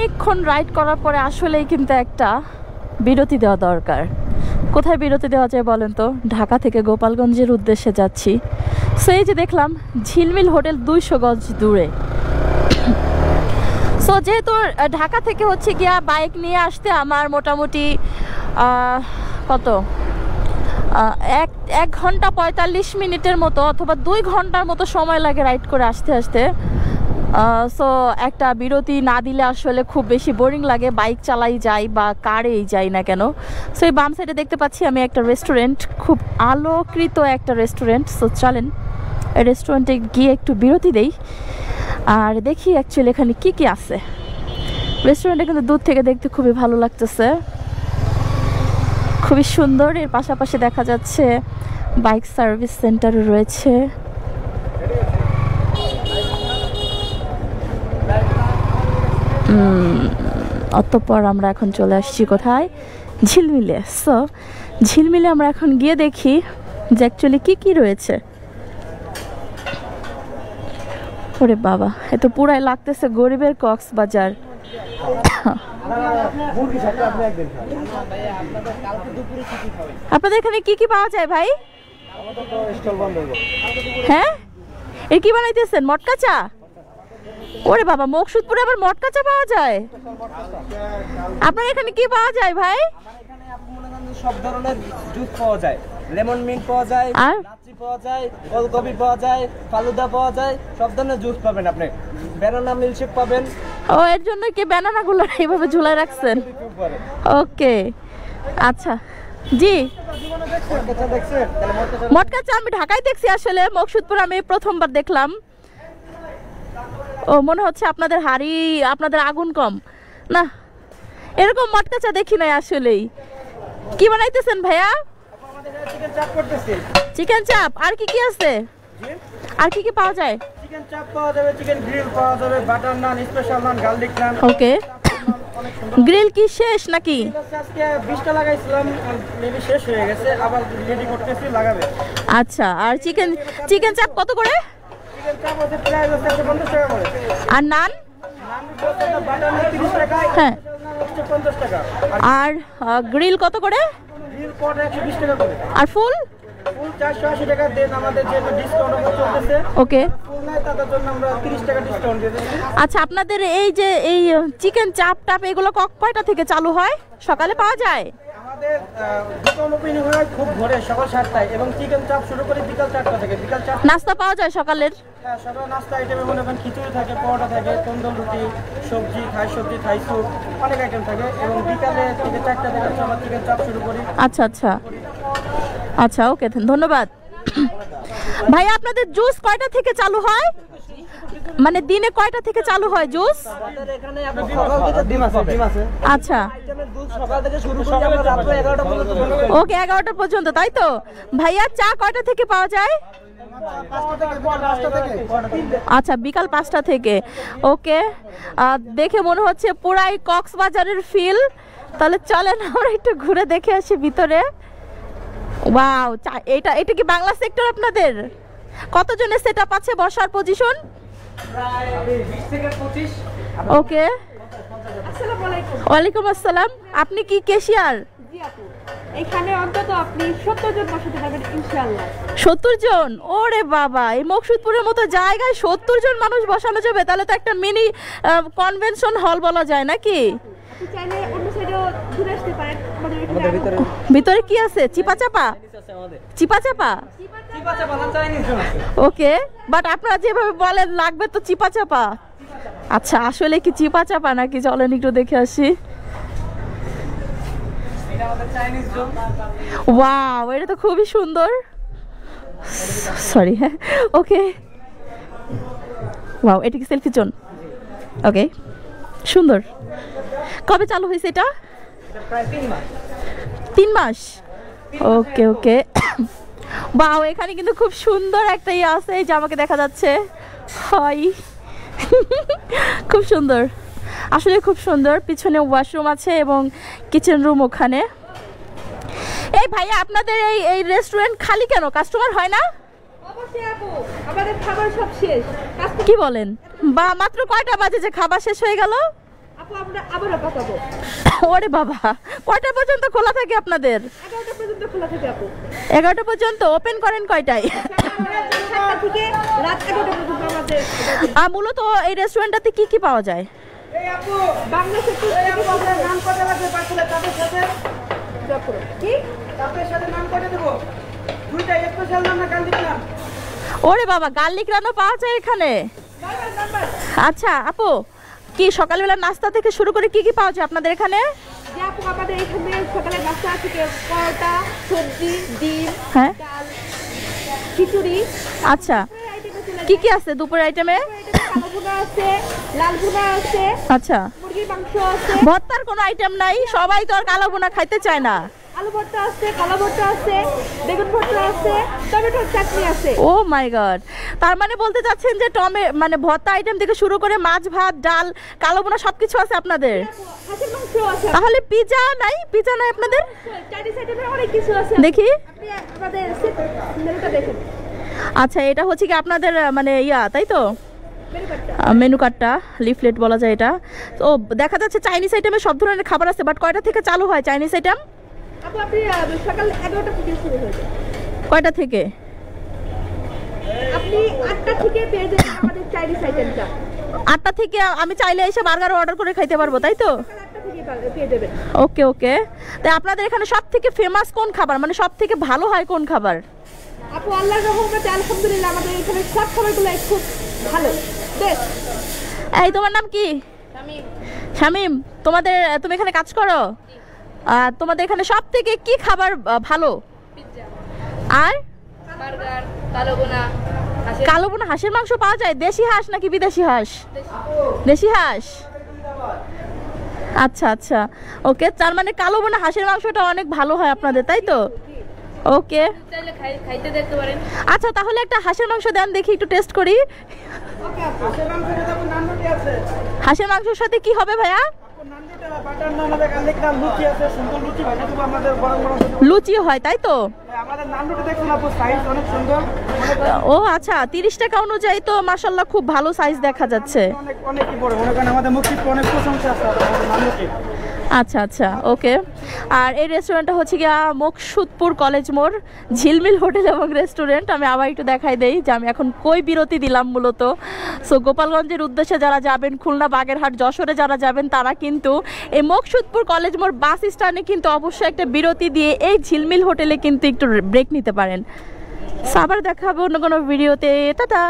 অনেকক্ষণ রাইড করার পরে আসলেই কিন্তু একটা বিরতি দেওয়া দরকার। কোথায় বিরতি দেওয়া যায় বলেন তো? ঢাকা থেকে গোপালগঞ্জের উদ্দেশ্যে যাচ্ছি। সো এই যে দেখলাম ঝিলমিল হোটেল 200 গজ দূরে। সো যেহেতু ঢাকা থেকে হচ্ছে গিয়া বাইক নিয়ে আসতে আমার মোটামুটি কত এক ঘন্টা 45 মিনিটের মতো অথবা 2 ঘন্টার মতো সময় লাগে রাইড করে আসতে আসতে। সো একটা বিরতি না দিলে আসলে খুব বেশি বোরিং লাগে, বাইক চালাই যাই বা কারেই যাই না কেন। সো এই বাম সাইডে দেখতে পাচ্ছি আমি একটা রেস্টুরেন্ট, খুব আলোকৃত একটা রেস্টুরেন্ট। সো চলেন এই রেস্টুরেন্টে গিয়ে একটু বিরতি দেই আর দেখি অ্যাকচুয়ালি এখানে কি কি আছে। রেস্টুরেন্টে কিন্তু দূর থেকে দেখতে খুবই ভালো লাগতেছে, খুবই সুন্দর। এর পাশাপাশি দেখা যাচ্ছে বাইক সার্ভিস সেন্টার রয়েছে। অতঃপর আমরা এখন চলে আসছি কোথায়? ঝিলমিলে। সো ঝিলমিলে আমরা এখন গিয়ে দেখি যে অ্যাকচুয়ালি কি কি রয়েছে। ওরে বাবা, এ তো পুরাই লাগতেছে গরিবের কক্সবাজার। আপনাদের এখানে কি কি পাওয়া যায় ভাই? হ্যাঁ, এ কি বানাইতেছেন? মটকা চা? ওরে বাবা, মকসুদপুরে আবার মটকা চা পাওয়া যায়? আপনার এখানে কি পাওয়া যায় ভাই? সব ধরনের জুস পাওয়া যায়, লেমন মিন্ট পাওয়া যায়, লাচ্ছি পাওয়া যায়, ওলকপি পাওয়া যায়, ফালুদা পাওয়া যায়, সব ধরনের জুস পাবেন আপনি। ব্যানানা মিল্কশেক পাবেন। ও, এর জন্য কি ব্যানানা গুলো এইভাবে ঝুলাই রাখছেন? ওকে, আচ্ছা। জি, মটকা চা আমি ঢাকায় দেখছি, আসলে মকসুদপুর আমি প্রথমবার দেখলাম। ও, মনে হচ্ছে আপনাদের হাড়ি, আপনাদের আগুন কম না, এরকম মটকা চা দেখি নাই আসলেই। কি বানাইতেছেন ভাইয়া? চিকেন চাপ। আর কি কি আছে? আর কি কি পাওয়া যায়? চিকেন চাপ পাওয়া যাবে, চিকেন গ্রিল পাওয়া যাবে, বাটার নান, স্পেশাল নান, গার্লিক নান। ওকে, গ্রিল কি শেষ নাকি? আজকে 20টা লাগাইছিলাম, মেবি শেষ হয়ে গেছে, আবার রেডি করতেছি, লাগাবে। আচ্ছা, আর চিকেন চাপ কত করে? চিকেন চাপ হচ্ছে প্রাইস হচ্ছে 150 টাকা করে। আর নান? বাটার নান 30 টাকা, হ্যাঁ, হচ্ছে 50 টাকা। আর গ্রিল কত করে? গ্রিল পট 120 টাকা করে। আর ফুল? ফুল 480 টাকা। দেন আমাদের যে ডিসকাউন্ট অফার চলতেছে, ওকে, ফুল নাই তাদের জন্য আমরা 30 টাকা ডিসকাউন্ট দিয়ে দিচ্ছি। আচ্ছা, আপনাদের এই যে এই চিকেন চাপ টাপ এগুলো কয়টা থেকে চালু হয়? সকালে পাওয়া যায়? আমাদের দোকান ওপেনিং হয় খুব ভোরে, সকাল 7টায়, এবং চিকেন চাপ শুরু করে বিকাল 4টা থেকে। বিকাল 4টা নাস্তা পাওয়া যায় সকালের? হ্যাঁ, সকাল নাস্তা আইটেমে মনে করেন খিচুড়ি থাকে, পরোটা থাকে, তন্দুর রুটি, সবজি, থাই স্যুপ, অনেক আইটেম থাকে। এবং বিকালে থেকে 4টা থেকে আমরা চিকেন চাপ শুরু করি। আচ্ছা আচ্ছা আচ্ছা, ওকে, ধন্যবাদ ভাই। আপনাদের জুস কয়টা থেকে চালু হয়? মানে দিনে কয়টা থেকে চালু হয় জুস? এখানে সকাল থেকে ডিম আছে। আচ্ছা, সকাল থেকে শুরু করে আমরা রাত 11টা পর্যন্ত। ওকে, 11টা পর্যন্ত, তাই তো? ভাইয়া, চা কয়টা থেকে পাওয়া যায়? আচ্ছা, বিকাল 5টা থেকে। ওকে, দেখে মনে হচ্ছে পুরাই কক্সবাজারের ফিল। তাহলে চলেন আমরা একটু ঘুরে দেখে আসি ভিতরে। ওয়াও, এটা কি বাংলা সেক্টর আপনাদের? কতজনের সেটআপ আছে বসার পজিশন? প্রায় 20 থেকে 25। ওকে, আসসালামু আলাইকুম। ওয়ালাইকুম আসসালাম। আপনি কি ক্যাশিয়ার? জি আপু, এখানে অন্তত আপনি 70 জন বসাতে পারবেন ইনশাআল্লাহ। 70 জন? ওরে বাবা, এই মকসুদপুরের মতো জায়গায় 70 জন মানুষ বসানো যাবে? তাহলে তো একটা মিনি কনভেনশন হল বলা যায় নাকি? আপনি চাইলে অন্য সাইডেও ঘুরে আসতে পারেন। আমাদের ভিতরে ভিতরে কি আছে? চিপা চাপা? ওকে, বাট আপনারা যেভাবে বলেন লাগবে তো চিপা চাপা। আচ্ছা, আসলে কি চিপা চাপা নাকি? চলেন একটু দেখে আসি। ওয়াও, এটা তো খুবই সুন্দর। সরি, হ্যাঁ, ওকে। ওয়াও, এটা কি সেলফি জোন? ওকে, সুন্দর। কবে চালু হয়েছে এটা? প্রায় 3 মাস। 3 মাস? ওকে ওকে। বাও, এখানে কিন্তু খুব সুন্দর একটা ইয়ে আছে, এই যে আমাকে দেখা যাচ্ছে। হাই, খুব সুন্দর, আসলে খুব সুন্দর। পিছনে ওয়াশরুম আছে এবং কিচেন রুম ওখানে। এই ভাইয়া, আপনাদের এই রেস্টুরেন্ট খালি কেন? কাস্টমার হয় না? অবশ্যই আপু, আমাদের খাবার সব শেষ। কি বলেন? বা মাত্র কয়টা বাজে যে খাবার শেষ হয়ে গেল? আপু আপু আমরা আবারও পাঠাবো। ওরে বাবা, কয়টা পর্যন্ত খোলা থাকে আপনাদের? 11টা পর্যন্ত খোলা থাকে আপু। 11টা পর্যন্ত। ওপেন করেন কয়টায়? 7টা থেকে রাত 11টা পর্যন্ত আমাদের। মূলত এই রেস্টুরেন্টটাতে কি কি পাওয়া যায়? এই আপু বাংলাদেশের আপনার নাম কত লাগবে পার্সেলে তাদের সাথে? কি তাদের সাথে নাম কত দেব? দুইটা স্পেশাল নাম না গার্লিক নাম? ওরে বাবা, গার্লিক রানও পাওয়া যায় এখানে? নাম্বার আচ্ছা আপু, কি সকালবেলা নাস্তা থেকে শুরু করে কি কি পাওয়া যায় আপনাদের এখানে? যে আপু আমাদের এখানে সকালে নাস্তা থেকে পরোটা, সবজি, ডিম, হ্যাঁ, ডাল, খিচুড়ি। আচ্ছা, কি কি আছে দুপুরের আইটেমে? কালো ভুনা আছে, লাল ভুনা আছে, আচ্ছা, মুরগির মাংস আছে, ভর্তার কোনো আইটেম নাই? সবাই তো আর কালো বোনা খাইতে চায় না। আলু ভর্তা আছে, কালো ভর্তা আছে, বেগুন ভর্তা আছে, টমেটোর চাটনি আছে। ও মাই গড, তার মানে বলতে চাচ্ছেন যে মানে ভর্তা আইটেম থেকে শুরু করে মাছ, ভাত, ডাল, কালো বোনা সবকিছু আছে আপনাদের? হাঁসের মাংস আছে। তাহলে পিজা নাই? পিজা নাই আপনাদের? চাইনিজ আইটেমে অনেক কিছু আছে। দেখি। আপনি আমাদের মেনুটা দেখুন। আচ্ছা, এটা হচ্ছে কি আপনাদের মানে তাই তো? মেনু কার্ডটা। মেনু কার্ডটা, লিফলেট বলা যায় এটা। তো দেখা যাচ্ছে চাইনিজ আইটেমে সব ধরনের খাবার আছে, বাট কয়টা থেকে চালু হয় চাইনিজ আইটেম? আপু আপনি সকাল 11টা থেকে শুরু হয়ে যায়। কয়টা থেকে? আপনি 8টা থেকে পেয়ে যাবেন আমাদের চাইনিজ আইটেমটা। 8টা থেকে আমি চাইলে এসে বার্গার অর্ডার করে খাইতে পারবো, তাই তো? সকাল 8টা থেকে পেয়ে যাবেন। ওকে ওকে। তাই আপনাদের এখানে সব থেকে ফেমাস কোন খাবার, মানে সব থেকে ভালো হয় কোন খাবার? আপু আল্লাহর রহমতে আলহামদুলিল্লাহ আমাদের এখানে সব খাবারগুলো খুব ভালো, বেস্ট। এই তোমার নাম কি? শামিম। তুমি এখানে কাজ করো? তোমাদের এখানে সব থেকে কি খাবার ভালো? আর বার্গার, কালো ভুনা, কালো বোনা হাঁসের মাংস পাওয়া যায়? দেশি হাঁস নাকি বিদেশি হাঁস? দেশি হাঁস। আচ্ছা আচ্ছা, ওকে। তার মানে কালো বোনা হাঁসের মাংসটা অনেক ভালো হয় আপনাদের, তাই তো? ওকে, চাইলে খাইতে দেখতে পারেন। আচ্ছা তাহলে একটা হাঁসের মাংস দেন দেখি, একটু টেস্ট করি। ওকে আপু। হাঁসের মাংসের সাথে আপনার নান রুটি আছে? হাঁসের মাংসের সাথে কি হবে ভাইয়া? আপু নান রুটি হবে, বাটার নান হবে, গার্লিক নান, লুচি আছে, সিম্পল লুচি ভাজা দেবো আমাদের গরম গরম। লুচি হয়, তাই তো? আমাদের নান রুটি দেখুন আপু, সাইজ অনেক সুন্দর, ও আচ্ছা, 30 টাকা অনুযায়ী তো মাশাআল্লাহ খুব ভালো সাইজ দেখা যাচ্ছে। অনেক অনেকই বড়। মনে করেন আমাদের মুক্তিতে অনেক প্রশংসা আছে আমাদের নান রুটি। আচ্ছা আচ্ছা, ওকে। আর এই রেস্টুরেন্টটা হচ্ছে গিয়া মকসুদপুর কলেজ মোড়, ঝিলমিল হোটেল এবং রেস্টুরেন্ট। আমি আবার একটু দেখাই দেই যে আমি এখন কই বিরতি দিলাম মূলত। সো গোপালগঞ্জের উদ্দেশ্যে যারা যাবেন, খুলনা, বাগেরহাট, যশোরে যারা যাবেন, তারা কিন্তু এই মকসুদপুর কলেজ মোড় বাস স্ট্যান্ডে কিন্তু অবশ্যই একটা বিরতি দিয়ে এই ঝিলমিল হোটেলে কিন্তু একটু ব্রেক নিতে পারেন। সো আবার দেখা হবে অন্য কোনো ভিডিওতে। টাটা।